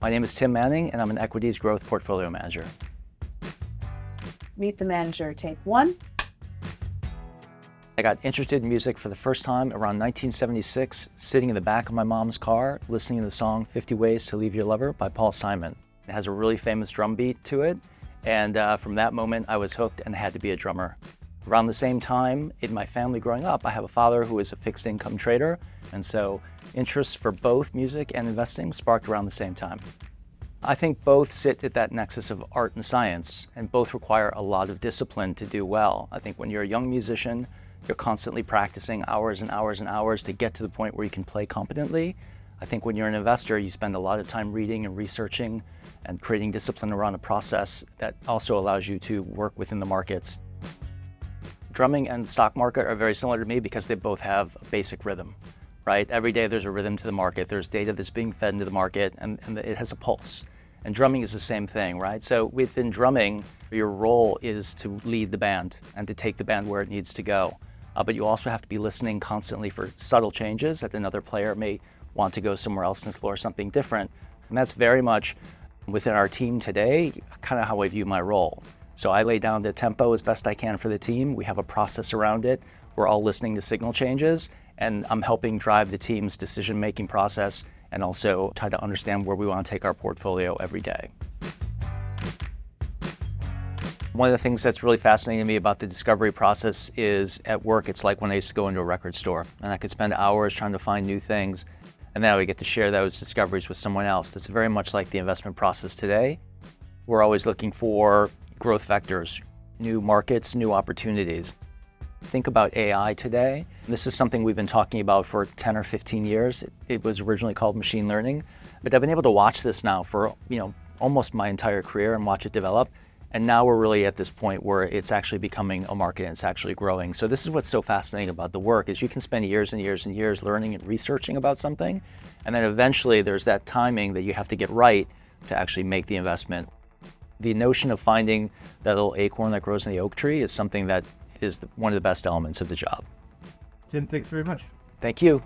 My name is Tim Manning, and I'm an equities growth portfolio manager. Meet the manager, take one. I got interested in music for the first time around 1976, sitting in the back of my mom's car, listening to the song 50 Ways to Leave Your Lover by Paul Simon. It has a really famous drum beat to it, and from that moment I was hooked and had to be a drummer. Around the same time, in my family growing up, I have a father who is a fixed income trader, and so interest for both music and investing sparked around the same time. I think both sit at that nexus of art and science, and both require a lot of discipline to do well. I think when you're a young musician, you're constantly practicing hours and hours and hours to get to the point where you can play competently. I think when you're an investor, you spend a lot of time reading and researching and creating discipline around a process that also allows you to work within the markets. Drumming and the stock market are very similar to me because they both have a basic rhythm, right? Every day there's a rhythm to the market. There's data that's being fed into the market, and it has a pulse. And drumming is the same thing, right? So within drumming, your role is to lead the band and to take the band where it needs to go. But you also have to be listening constantly for subtle changes that another player may want to go somewhere else and explore something different. And that's very much within our team today, kind of how I view my role. So I lay down the tempo as best I can for the team. We have a process around it. We're all listening to signal changes, and I'm helping drive the team's decision-making process and also try to understand where we want to take our portfolio every day. One of the things that's really fascinating to me about the discovery process is at work, it's like when I used to go into a record store and I could spend hours trying to find new things, and then I would get to share those discoveries with someone else. It's very much like the investment process today. We're always looking for growth vectors, new markets, new opportunities. Think about AI today. This is something we've been talking about for 10 or 15 years. It was originally called machine learning, but I've been able to watch this now for almost my entire career and watch it develop. And now we're really at this point where it's actually becoming a market and it's actually growing. So this is what's so fascinating about the work is you can spend years and years and years learning and researching about something, and then eventually there's that timing that you have to get right to actually make the investment. The notion of finding that little acorn that grows in the oak tree is something that is one of the best elements of the job. Tim, thanks very much. Thank you.